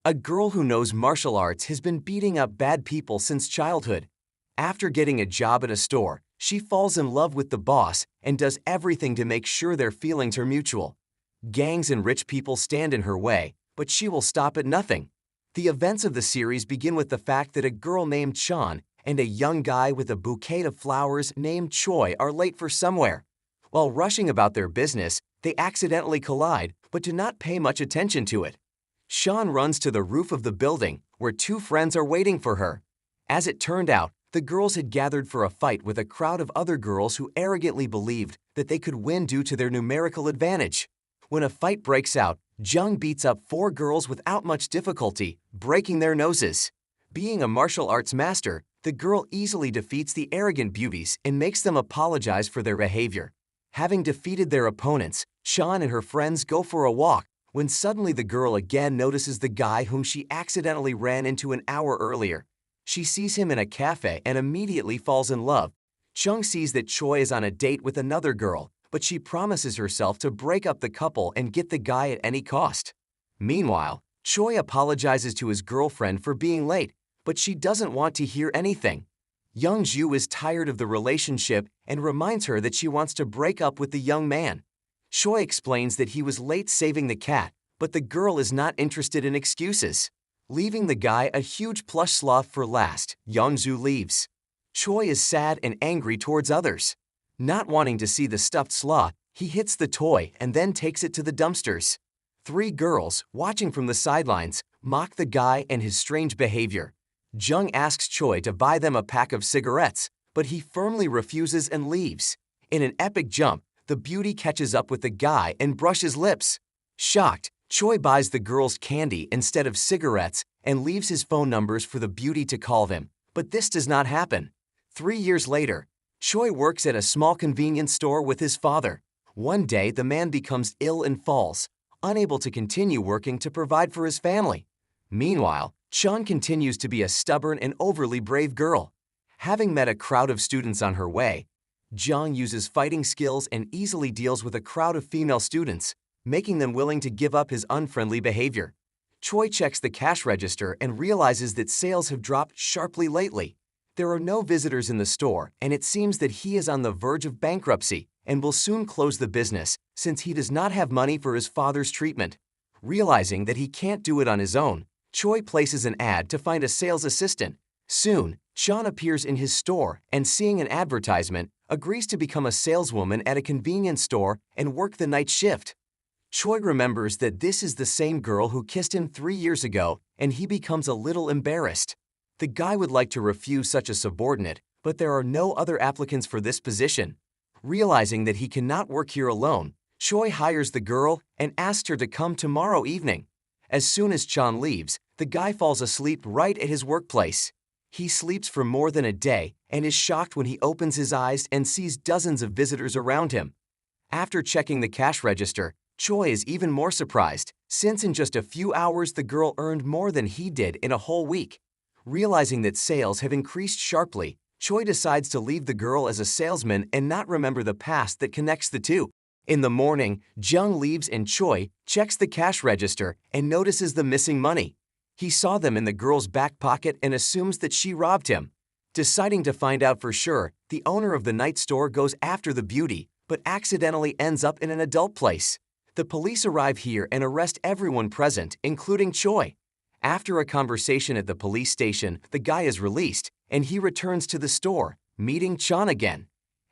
A girl who knows martial arts has been beating up bad people since childhood. After getting a job at a store, she falls in love with the boss and does everything to make sure their feelings are mutual. Gangs and rich people stand in her way, but she will stop at nothing. The events of the series begin with the fact that a girl named Chan and a young guy with a bouquet of flowers named Choi are late for somewhere. While rushing about their business, they accidentally collide, but do not pay much attention to it. Sean runs to the roof of the building, where two friends are waiting for her. As it turned out, the girls had gathered for a fight with a crowd of other girls who arrogantly believed that they could win due to their numerical advantage. When a fight breaks out, Jung beats up four girls without much difficulty, breaking their noses. Being a martial arts master, the girl easily defeats the arrogant beauties and makes them apologize for their behavior. Having defeated their opponents, Sean and her friends go for a walk, when suddenly the girl again notices the guy whom she accidentally ran into an hour earlier. She sees him in a cafe and immediately falls in love. Chung sees that Choi is on a date with another girl, but she promises herself to break up the couple and get the guy at any cost. Meanwhile, Choi apologizes to his girlfriend for being late, but she doesn't want to hear anything. Young-ju is tired of the relationship and reminds her that she wants to break up with the young man. Choi explains that he was late saving the cat, but the girl is not interested in excuses. Leaving the guy a huge plush sloth for last, Young-ju leaves. Choi is sad and angry towards others. Not wanting to see the stuffed sloth, he hits the toy and then takes it to the dumpsters. Three girls, watching from the sidelines, mock the guy and his strange behavior. Jung asks Choi to buy them a pack of cigarettes, but he firmly refuses and leaves. In an epic jump, the beauty catches up with the guy and brushes lips. Shocked, Choi buys the girls candy instead of cigarettes and leaves his phone numbers for the beauty to call them, but this does not happen. 3 years later, Choi works at a small convenience store with his father. One day, the man becomes ill and falls, unable to continue working to provide for his family. Meanwhile, Chun continues to be a stubborn and overly brave girl. Having met a crowd of students on her way, Jung uses fighting skills and easily deals with a crowd of female students, making them willing to give up his unfriendly behavior. Choi checks the cash register and realizes that sales have dropped sharply lately. There are no visitors in the store, and it seems that he is on the verge of bankruptcy and will soon close the business since he does not have money for his father's treatment. Realizing that he can't do it on his own, Choi places an ad to find a sales assistant. Soon, Sean appears in his store and, seeing an advertisement, agrees to become a saleswoman at a convenience store and work the night shift. Choi remembers that this is the same girl who kissed him 3 years ago, and he becomes a little embarrassed. The guy would like to refuse such a subordinate, but there are no other applicants for this position. Realizing that he cannot work here alone, Choi hires the girl and asks her to come tomorrow evening. As soon as Chan leaves, the guy falls asleep right at his workplace. He sleeps for more than a day and is shocked when he opens his eyes and sees dozens of visitors around him. After checking the cash register, Choi is even more surprised, since in just a few hours the girl earned more than he did in a whole week. Realizing that sales have increased sharply, Choi decides to leave the girl as a salesman and not remember the past that connects the two. In the morning, Jung leaves and Choi checks the cash register and notices the missing money. He saw them in the girl's back pocket and assumes that she robbed him. Deciding to find out for sure, the owner of the night store goes after the beauty, but accidentally ends up in an adult place. The police arrive here and arrest everyone present, including Choi. After a conversation at the police station, the guy is released, and he returns to the store, meeting Chan again.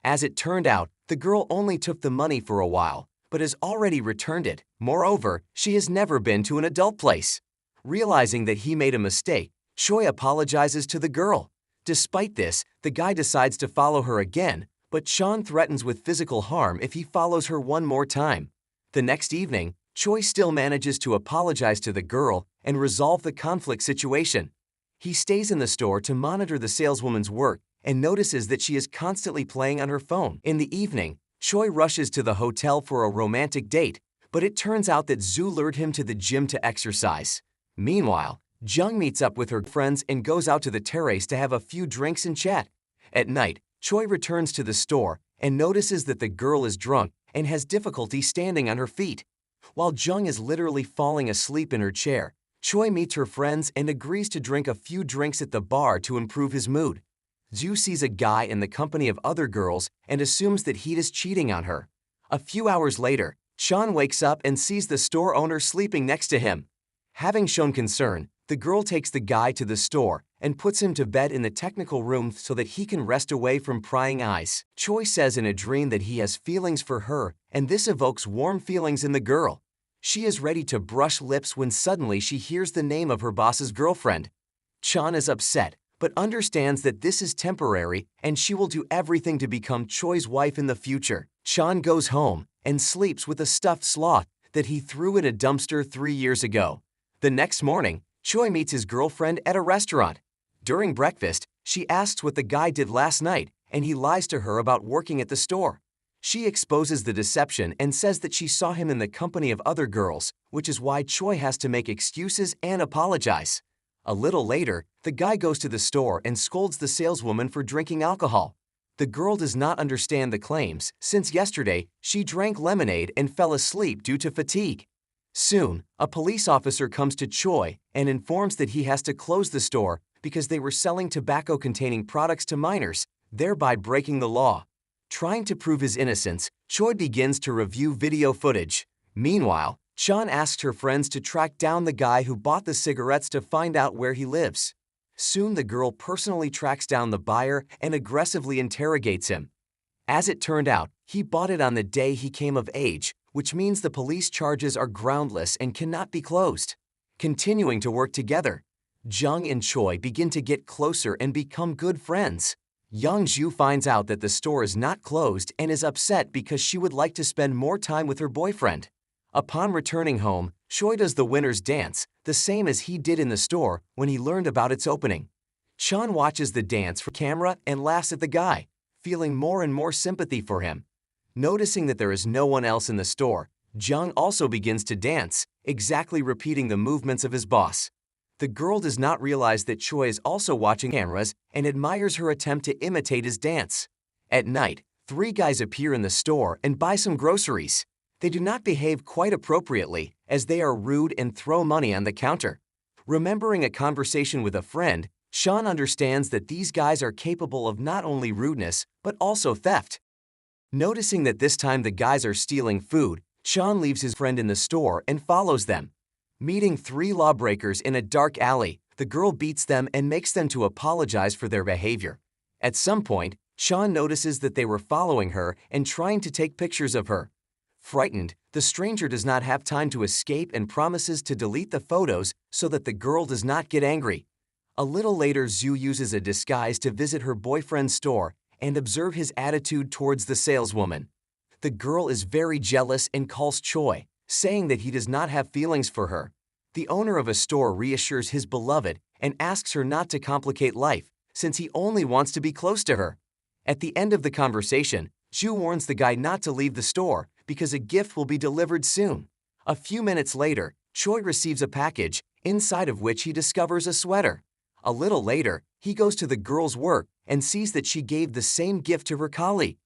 As it turned out, the girl only took the money for a while, but has already returned it. Moreover, she has never been to an adult place. Realizing that he made a mistake, Choi apologizes to the girl. Despite this, the guy decides to follow her again, but Chan threatens with physical harm if he follows her one more time. The next evening, Choi still manages to apologize to the girl and resolve the conflict situation. He stays in the store to monitor the saleswoman's work and notices that she is constantly playing on her phone. In the evening, Choi rushes to the hotel for a romantic date, but it turns out that Zhu lured him to the gym to exercise. Meanwhile, Jung meets up with her friends and goes out to the terrace to have a few drinks and chat. At night, Choi returns to the store and notices that the girl is drunk and has difficulty standing on her feet. While Jung is literally falling asleep in her chair, Choi meets her friends and agrees to drink a few drinks at the bar to improve his mood. Zhu sees a guy in the company of other girls and assumes that he is cheating on her. A few hours later, Sean wakes up and sees the store owner sleeping next to him. Having shown concern, the girl takes the guy to the store and puts him to bed in the technical room so that he can rest away from prying eyes. Choi says in a dream that he has feelings for her, and this evokes warm feelings in the girl. She is ready to brush lips when suddenly she hears the name of her boss's girlfriend. Chan is upset, but understands that this is temporary and she will do everything to become Choi's wife in the future. Chan goes home and sleeps with a stuffed sloth that he threw in a dumpster 3 years ago. The next morning, Choi meets his girlfriend at a restaurant. During breakfast, she asks what the guy did last night, and he lies to her about working at the store. She exposes the deception and says that she saw him in the company of other girls, which is why Choi has to make excuses and apologize. A little later, the guy goes to the store and scolds the saleswoman for drinking alcohol. The girl does not understand the claims, since yesterday she drank lemonade and fell asleep due to fatigue. Soon, a police officer comes to Choi and informs that he has to close the store because they were selling tobacco-containing products to minors, thereby breaking the law. Trying to prove his innocence, Choi begins to review video footage. Meanwhile, Chan asks her friends to track down the guy who bought the cigarettes to find out where he lives. Soon the girl personally tracks down the buyer and aggressively interrogates him. As it turned out, he bought it on the day he came of age, which means the police charges are groundless and cannot be closed. Continuing to work together, Jung and Choi begin to get closer and become good friends. Young Ju finds out that the store is not closed and is upset because she would like to spend more time with her boyfriend. Upon returning home, Choi does the winner's dance, the same as he did in the store when he learned about its opening. Chan watches the dance from camera and laughs at the guy, feeling more and more sympathy for him. Noticing that there is no one else in the store, Jung also begins to dance, exactly repeating the movements of his boss. The girl does not realize that Choi is also watching cameras and admires her attempt to imitate his dance. At night, 3 guys appear in the store and buy some groceries. They do not behave quite appropriately, as they are rude and throw money on the counter. Remembering a conversation with a friend, Sean understands that these guys are capable of not only rudeness, but also theft. Noticing that this time the guys are stealing food, Sean leaves his friend in the store and follows them. Meeting 3 lawbreakers in a dark alley, the girl beats them and makes them to apologize for their behavior. At some point, Sean notices that they were following her and trying to take pictures of her. Frightened, the stranger does not have time to escape and promises to delete the photos so that the girl does not get angry. A little later, Zhu uses a disguise to visit her boyfriend's store and observe his attitude towards the saleswoman. The girl is very jealous and calls Choi, saying that he does not have feelings for her. The owner of a store reassures his beloved and asks her not to complicate life, since he only wants to be close to her. At the end of the conversation, Zhu warns the guy not to leave the store because a gift will be delivered soon. A few minutes later, Choi receives a package, inside of which he discovers a sweater. A little later, he goes to the girl's work and sees that she gave the same gift to her colleague.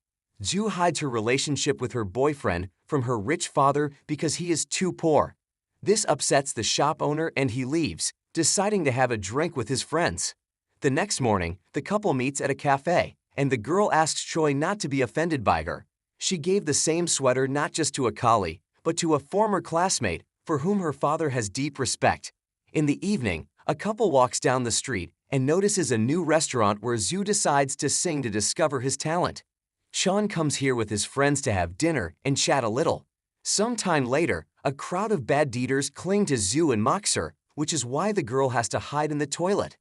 Zhu hides her relationship with her boyfriend from her rich father because he is too poor. This upsets the shop owner and he leaves, deciding to have a drink with his friends. The next morning, the couple meets at a cafe, and the girl asks Choi not to be offended by her. She gave the same sweater not just to a colleague, but to a former classmate for whom her father has deep respect. In the evening, a couple walks down the street and notices a new restaurant where Zhu decides to sing to discover his talent. Sean comes here with his friends to have dinner and chat a little. Some time later, a crowd of bad deeders cling to Zhu and mocks her, which is why the girl has to hide in the toilet.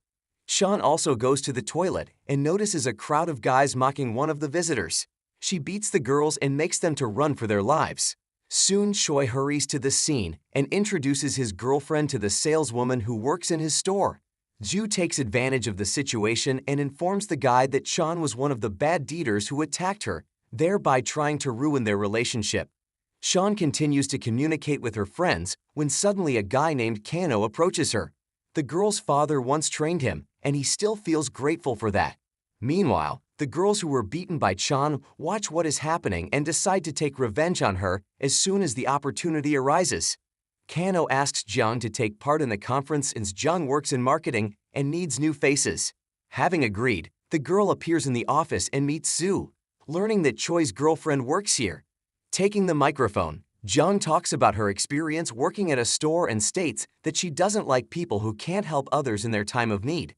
Sean also goes to the toilet and notices a crowd of guys mocking one of the visitors. She beats the girls and makes them to run for their lives. Soon Choi hurries to the scene and introduces his girlfriend to the saleswoman who works in his store. Zhu takes advantage of the situation and informs the guy that Sean was one of the bad deeders who attacked her, thereby trying to ruin their relationship. Sean continues to communicate with her friends when suddenly a guy named Kano approaches her. The girl's father once trained him, and he still feels grateful for that. Meanwhile, the girls who were beaten by Chan watch what is happening and decide to take revenge on her as soon as the opportunity arises. Kano asks Jung to take part in the conference since Jung works in marketing and needs new faces. Having agreed, the girl appears in the office and meets Sue, learning that Choi's girlfriend works here. Taking the microphone, Jung talks about her experience working at a store and states that she doesn't like people who can't help others in their time of need.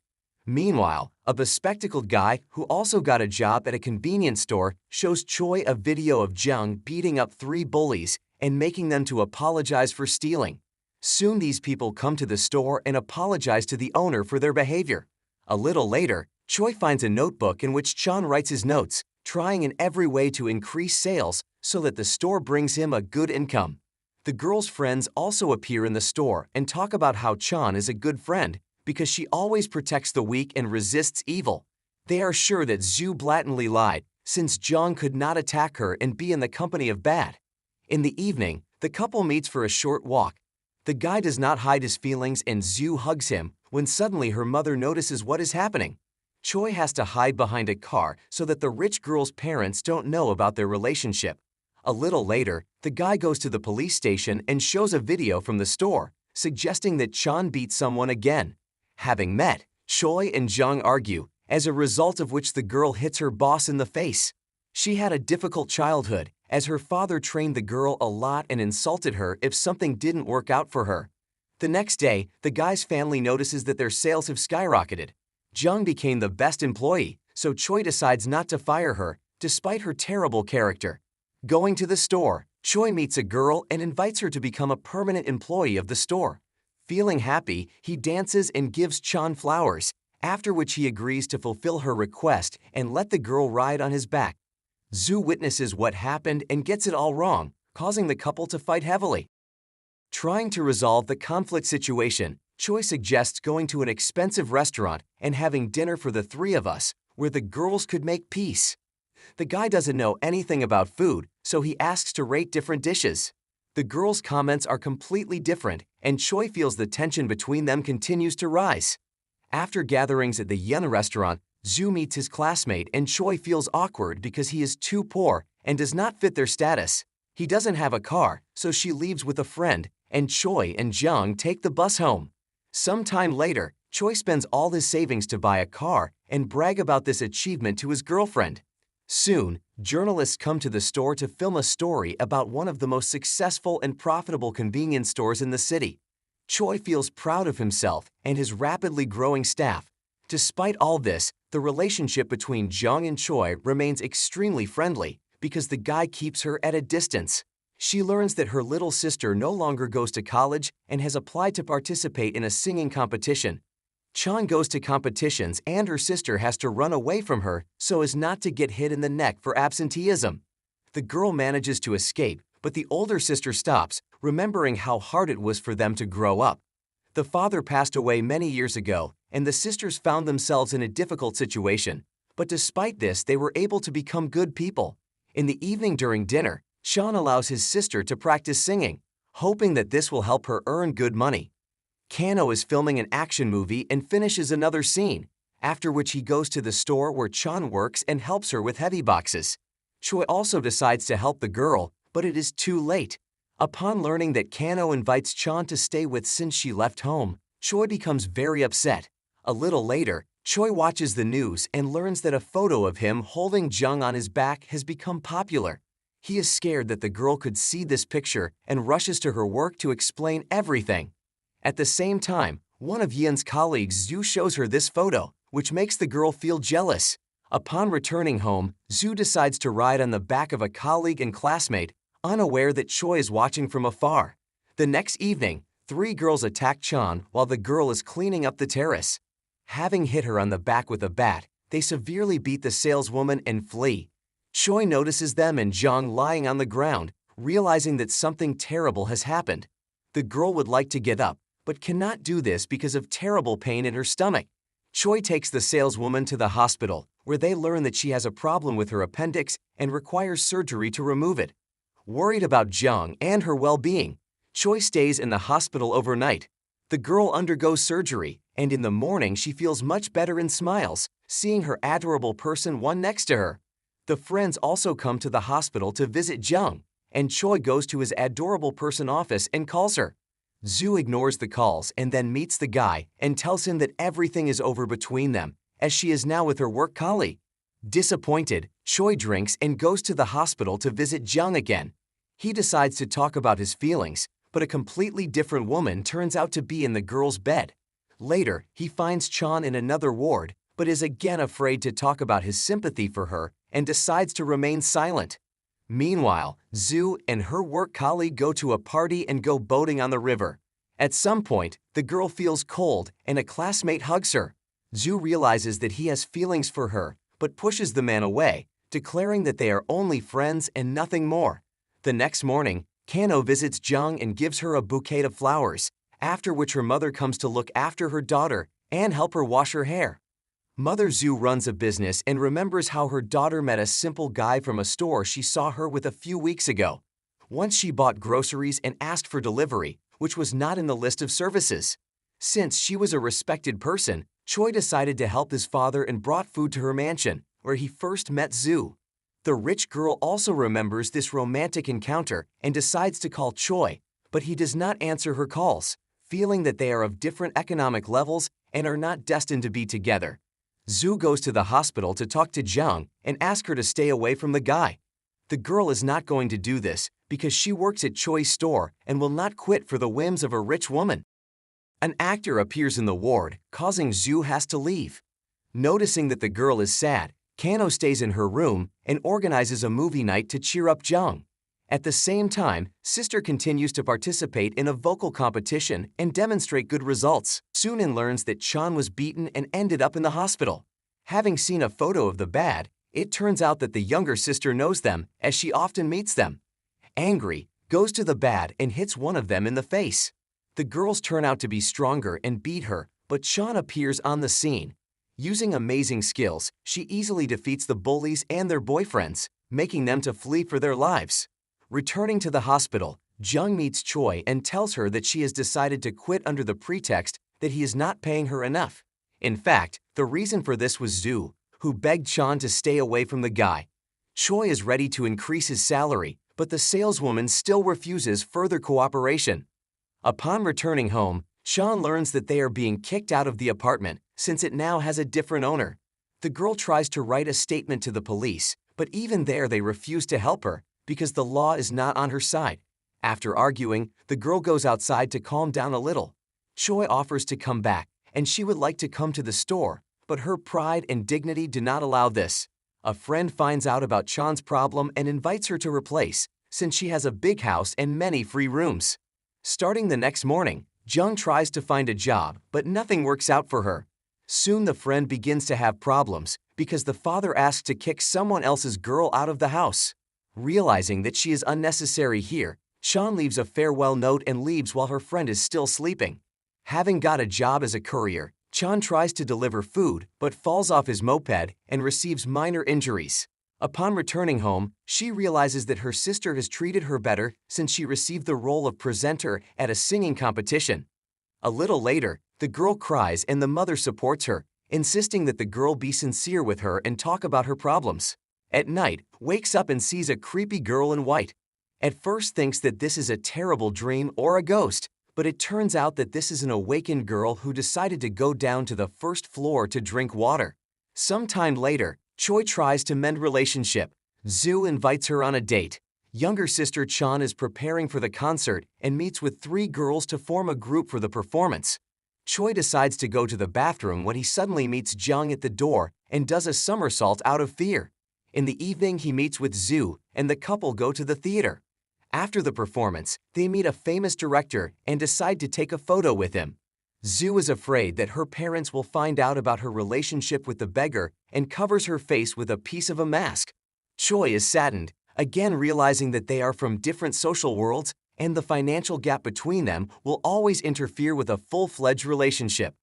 Meanwhile, a bespectacled guy who also got a job at a convenience store shows Choi a video of Jung beating up 3 bullies and making them to apologize for stealing. Soon these people come to the store and apologize to the owner for their behavior. A little later, Choi finds a notebook in which Chan writes his notes, trying in every way to increase sales so that the store brings him a good income. The girl's friends also appear in the store and talk about how Chan is a good friend because she always protects the weak and resists evil. They are sure that Zhu blatantly lied, since Jung could not attack her and be in the company of bad. In the evening, the couple meets for a short walk. The guy does not hide his feelings and Zhu hugs him when suddenly her mother notices what is happening. Choi has to hide behind a car so that the rich girl's parents don't know about their relationship. A little later, the guy goes to the police station and shows a video from the store, suggesting that Chan beat someone again. Having met, Choi and Jung argue, as a result of which the girl hits her boss in the face. She had a difficult childhood, as her father trained the girl a lot and insulted her if something didn't work out for her. The next day, the guy's family notices that their sales have skyrocketed. Jung became the best employee, so Choi decides not to fire her, despite her terrible character. Going to the store, Choi meets a girl and invites her to become a permanent employee of the store. Feeling happy, he dances and gives Chan flowers, after which he agrees to fulfill her request and let the girl ride on his back. Zhu witnesses what happened and gets it all wrong, causing the couple to fight heavily. Trying to resolve the conflict situation, Choi suggests going to an expensive restaurant and having dinner for the 3 of us, where the girls could make peace. The guy doesn't know anything about food, so he asks to rate different dishes. The girls' comments are completely different, and Choi feels the tension between them continues to rise. After gatherings at the Yen restaurant, Zhu meets his classmate and Choi feels awkward because he is too poor and does not fit their status. He doesn't have a car, so she leaves with a friend, and Choi and Jung take the bus home. Some time later, Choi spends all his savings to buy a car and brag about this achievement to his girlfriend. Soon, journalists come to the store to film a story about one of the most successful and profitable convenience stores in the city. Choi feels proud of himself and his rapidly growing staff. Despite all this, the relationship between Jung and Choi remains extremely friendly because the guy keeps her at a distance. She learns that her little sister no longer goes to college and has applied to participate in a singing competition. Chan goes to competitions and her sister has to run away from her so as not to get hit in the neck for absenteeism. The girl manages to escape, but the older sister stops, remembering how hard it was for them to grow up. The father passed away many years ago, and the sisters found themselves in a difficult situation. But despite this, they were able to become good people. In the evening during dinner, Chan allows his sister to practice singing, hoping that this will help her earn good money. Kano is filming an action movie and finishes another scene, after which he goes to the store where Chan works and helps her with heavy boxes. Choi also decides to help the girl, but it is too late. Upon learning that Kano invites Chan to stay with since she left home, Choi becomes very upset. A little later, Choi watches the news and learns that a photo of him holding Jung on his back has become popular. He is scared that the girl could see this picture and rushes to her work to explain everything. At the same time, one of Yen's colleagues, Zhu, shows her this photo, which makes the girl feel jealous. Upon returning home, Zhu decides to ride on the back of a colleague and classmate, unaware that Choi is watching from afar. The next evening, 3 girls attack Chan while the girl is cleaning up the terrace. Having hit her on the back with a bat, they severely beat the saleswoman and flee. Choi notices them and Jung lying on the ground, realizing that something terrible has happened. The girl would like to get up, but cannot do this because of terrible pain in her stomach. Choi takes the saleswoman to the hospital, where they learn that she has a problem with her appendix and requires surgery to remove it. Worried about Jung and her well-being, Choi stays in the hospital overnight. The girl undergoes surgery, and in the morning she feels much better and smiles, seeing her adorable person one next to her. The friends also come to the hospital to visit Jung, and Choi goes to his adorable person office and calls her. Zhu ignores the calls and then meets the guy and tells him that everything is over between them, as she is now with her work colleague. Disappointed, Choi drinks and goes to the hospital to visit Jung again. He decides to talk about his feelings, but a completely different woman turns out to be in the girl's bed. Later, he finds Chan in another ward, but is again afraid to talk about his sympathy for her and decides to remain silent. Meanwhile, Zhu and her work colleague go to a party and go boating on the river. At some point, the girl feels cold and a classmate hugs her. Zhu realizes that he has feelings for her, but pushes the man away, declaring that they are only friends and nothing more. The next morning, Kano visits Jung and gives her a bouquet of flowers, after which her mother comes to look after her daughter and help her wash her hair. Mother Zhu runs a business and remembers how her daughter met a simple guy from a store she saw her with a few weeks ago. Once she bought groceries and asked for delivery, which was not in the list of services. Since she was a respected person, Choi decided to help his father and brought food to her mansion, where he first met Zhu. The rich girl also remembers this romantic encounter and decides to call Choi, but he does not answer her calls, feeling that they are of different economic levels and are not destined to be together. Zhu goes to the hospital to talk to Jung and ask her to stay away from the guy. The girl is not going to do this because she works at Choi's store and will not quit for the whims of a rich woman. An actor appears in the ward, causing Zhu has to leave. Noticing that the girl is sad, Kano stays in her room and organizes a movie night to cheer up Jung. At the same time, Sister continues to participate in a vocal competition and demonstrate good results. Sunan learns that Chan was beaten and ended up in the hospital. Having seen a photo of the bad, it turns out that the younger sister knows them, as she often meets them. Angry, goes to the bad and hits one of them in the face. The girls turn out to be stronger and beat her, but Chan appears on the scene. Using amazing skills, she easily defeats the bullies and their boyfriends, making them to flee for their lives. Returning to the hospital, Jung meets Choi and tells her that she has decided to quit under the pretext that he is not paying her enough. In fact, the reason for this was Zhu, who begged Chan to stay away from the guy. Choi is ready to increase his salary, but the saleswoman still refuses further cooperation. Upon returning home, Chan learns that they are being kicked out of the apartment since it now has a different owner. The girl tries to write a statement to the police, but even there they refuse to help her because the law is not on her side. After arguing, the girl goes outside to calm down a little. Choi offers to come back, and she would like to come to the store, but her pride and dignity do not allow this. A friend finds out about Chan's problem and invites her to replace, since she has a big house and many free rooms. Starting the next morning, Jung tries to find a job, but nothing works out for her. Soon the friend begins to have problems because the father asks to kick someone else's girl out of the house. Realizing that she is unnecessary here, Chan leaves a farewell note and leaves while her friend is still sleeping. Having got a job as a courier, Chan tries to deliver food but falls off his moped and receives minor injuries. Upon returning home, she realizes that her sister has treated her better since she received the role of presenter at a singing competition. A little later, the girl cries and the mother supports her, insisting that the girl be sincere with her and talk about her problems. At night, wakes up and sees a creepy girl in white. At first thinks that this is a terrible dream or a ghost, but it turns out that this is an awakened girl who decided to go down to the first floor to drink water. Sometime later, Choi tries to mend relationship. Zhu invites her on a date. Younger sister Chan is preparing for the concert and meets with 3 girls to form a group for the performance. Choi decides to go to the bathroom when he suddenly meets Jung at the door and does a somersault out of fear. In the evening, he meets with Zhu, and the couple go to the theater. After the performance, they meet a famous director and decide to take a photo with him. Zhu is afraid that her parents will find out about her relationship with the beggar and covers her face with a piece of a mask. Choi is saddened, again realizing that they are from different social worlds and the financial gap between them will always interfere with a full-fledged relationship.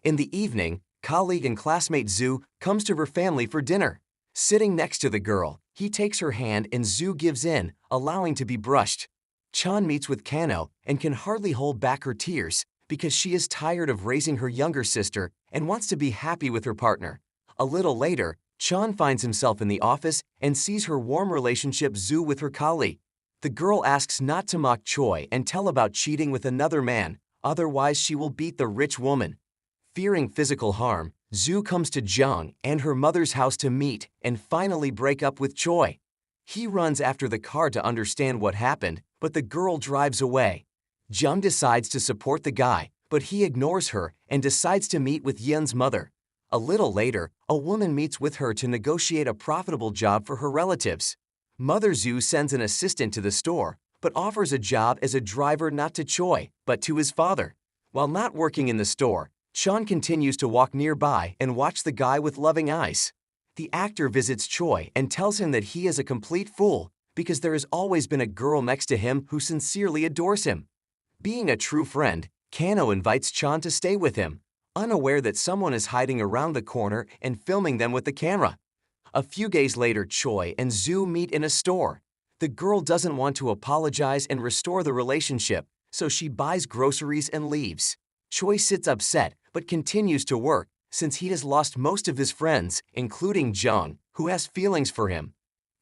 In the evening, colleague and classmate Zhu comes to her family for dinner. Sitting next to the girl, he takes her hand and Zhu gives in, allowing to be brushed. Chan meets with Kano and can hardly hold back her tears because she is tired of raising her younger sister and wants to be happy with her partner. A little later, Chan finds himself in the office and sees her warm relationship Zhu with her colleague. The girl asks not to mock Choi and tell about cheating with another man, otherwise she will beat the rich woman. Fearing physical harm, Zhu comes to Jung and her mother's house to meet and finally break up with Choi. He runs after the car to understand what happened, but the girl drives away. Jung decides to support the guy, but he ignores her and decides to meet with Yun's mother. A little later, a woman meets with her to negotiate a profitable job for her relatives. Mother Zhu sends an assistant to the store, but offers a job as a driver not to Choi, but to his father. While not working in the store, Sean continues to walk nearby and watch the guy with loving eyes. The actor visits Choi and tells him that he is a complete fool because there has always been a girl next to him who sincerely adores him. Being a true friend, Kano invites Chan to stay with him, unaware that someone is hiding around the corner and filming them with the camera. A few days later, Choi and Zhu meet in a store. The girl doesn't want to apologize and restore the relationship, so she buys groceries and leaves. Choi sits upset but continues to work since he has lost most of his friends, including Jung, who has feelings for him.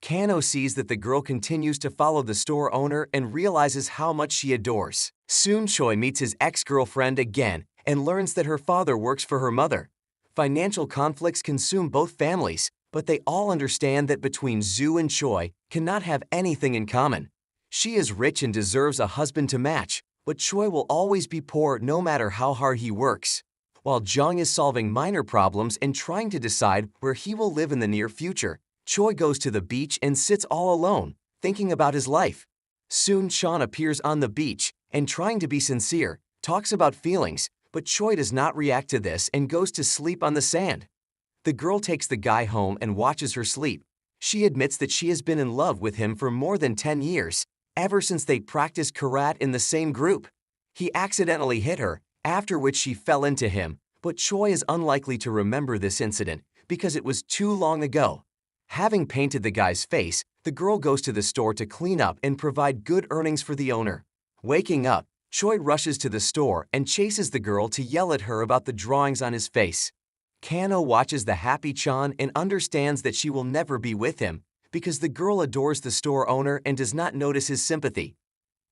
Kano sees that the girl continues to follow the store owner and realizes how much she adores. Soon Choi meets his ex-girlfriend again and learns that her father works for her mother. Financial conflicts consume both families, but they all understand that between Zhu and Choi cannot have anything in common. She is rich and deserves a husband to match, but Choi will always be poor no matter how hard he works. While Jung is solving minor problems and trying to decide where he will live in the near future, Choi goes to the beach and sits all alone, thinking about his life. Soon Sean appears on the beach and, trying to be sincere, talks about feelings, but Choi does not react to this and goes to sleep on the sand. The girl takes the guy home and watches her sleep. She admits that she has been in love with him for more than 10 years, ever since they practiced karate in the same group. He accidentally hit her, after which she fell into him, but Choi is unlikely to remember this incident because it was too long ago. Having painted the guy's face, the girl goes to the store to clean up and provide good earnings for the owner. Waking up, Choi rushes to the store and chases the girl to yell at her about the drawings on his face. Kano watches the happy Chan and understands that she will never be with him because the girl adores the store owner and does not notice his sympathy.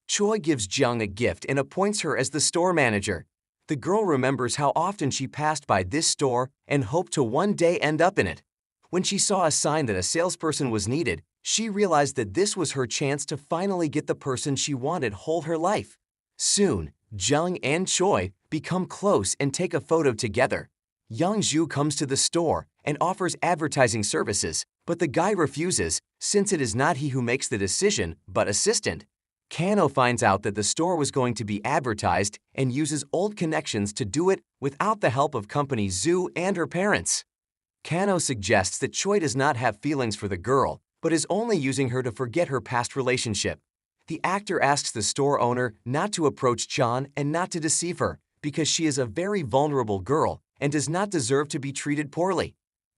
Choi gives Jung a gift and appoints her as the store manager. The girl remembers how often she passed by this store and hoped to one day end up in it. When she saw a sign that a salesperson was needed, she realized that this was her chance to finally get the person she wanted whole her life. Soon, Jung and Choi become close and take a photo together. Young-ju comes to the store and offers advertising services, but the guy refuses since it is not he who makes the decision, but assistant. Kano finds out that the store was going to be advertised and uses old connections to do it without the help of company Zhu and her parents. Kano suggests that Choi does not have feelings for the girl, but is only using her to forget her past relationship. The actor asks the store owner not to approach Chan and not to deceive her because she is a very vulnerable girl and does not deserve to be treated poorly.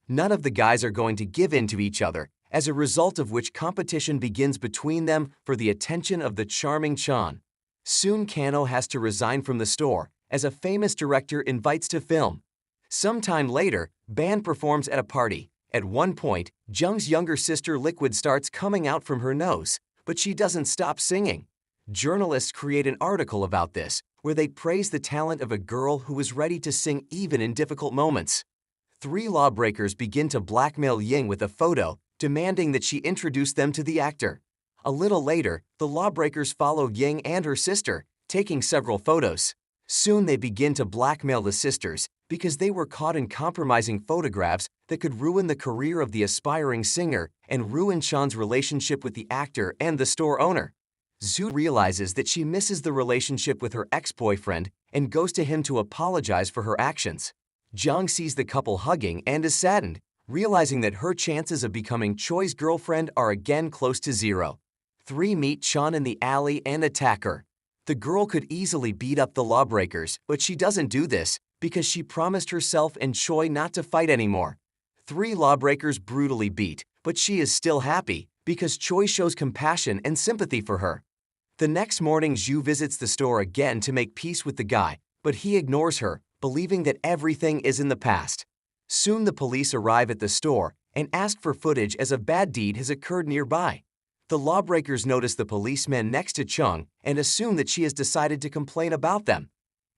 None of the guys are going to give in to each other, as a result of which competition begins between them for the attention of the charming Chan. Soon Kano has to resign from the store, as a famous director invites to film. Sometime later, band performs at a party. At one point, Jung's younger sister liquid starts coming out from her nose, but she doesn't stop singing. Journalists create an article about this, where they praise the talent of a girl who is ready to sing even in difficult moments. 3 lawbreakers begin to blackmail Ying with a photo, demanding that she introduce them to the actor. A little later, the lawbreakers follow Ying and her sister, taking several photos. Soon they begin to blackmail the sisters because they were caught in compromising photographs that could ruin the career of the aspiring singer and ruin Sean's relationship with the actor and the store owner. Zhu realizes that she misses the relationship with her ex-boyfriend and goes to him to apologize for her actions. Jung sees the couple hugging and is saddened, realizing that her chances of becoming Choi's girlfriend are again close to zero. 3 meet Chan in the alley and attack her. The girl could easily beat up the lawbreakers, but she doesn't do this because she promised herself and Choi not to fight anymore. 3 lawbreakers brutally beat, but she is still happy because Choi shows compassion and sympathy for her. The next morning, Zhu visits the store again to make peace with the guy, but he ignores her, believing that everything is in the past. Soon the police arrive at the store and ask for footage as a bad deed has occurred nearby. The lawbreakers notice the policemen next to Chung and assume that she has decided to complain about them.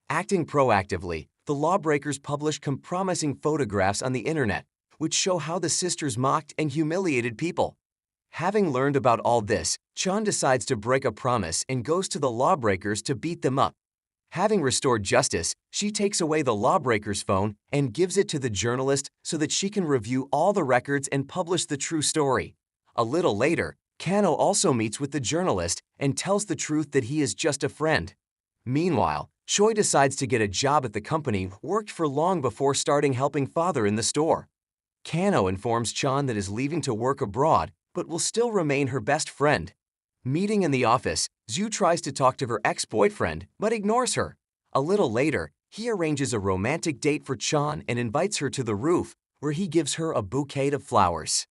Acting proactively, the lawbreakers publish compromising photographs on the internet, which show how the sisters mocked and humiliated people. Having learned about all this, Chun decides to break a promise and goes to the lawbreakers to beat them up. Having restored justice, she takes away the lawbreaker's phone and gives it to the journalist so that she can review all the records and publish the true story. A little later, Kano also meets with the journalist and tells the truth that he is just a friend. Meanwhile, Choi decides to get a job at the company worked for long before starting helping father in the store. Kano informs Chan that is leaving to work abroad but will still remain her best friend. Meeting in the office, Zhu tries to talk to her ex-boyfriend but ignores her. A little later, he arranges a romantic date for Chan and invites her to the roof, where he gives her a bouquet of flowers.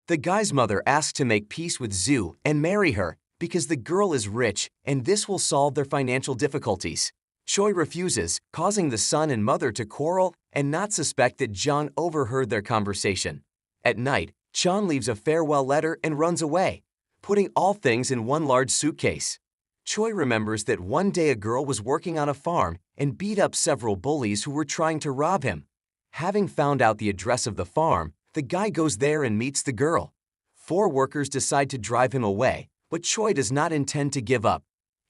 The guy's mother asks to make peace with Zhu and marry her because the girl is rich and this will solve their financial difficulties. Choi refuses, causing the son and mother to quarrel and not suspect that Jung overheard their conversation. At night, Chan leaves a farewell letter and runs away, putting all things in one large suitcase. Choi remembers that one day a girl was working on a farm and beat up several bullies who were trying to rob him. Having found out the address of the farm, the guy goes there and meets the girl. 4 workers decide to drive him away, but Choi does not intend to give up.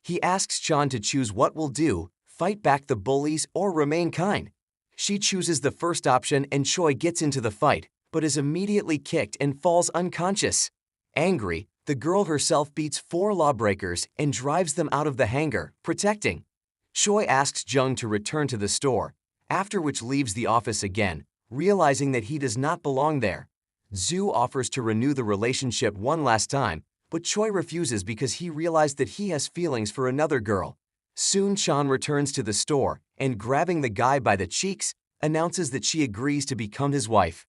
He asks Chan to choose what will do, fight back the bullies or remain kind. She chooses the first option and Choi gets into the fight, but is immediately kicked and falls unconscious. Angry, the girl herself beats 4 lawbreakers and drives them out of the hangar, protecting. Choi asks Jung to return to the store, after which leaves the office again, realizing that he does not belong there. Zhu offers to renew the relationship one last time, but Choi refuses because he realized that he has feelings for another girl. Soon Chan returns to the store and, grabbing the guy by the cheeks, announces that she agrees to become his wife.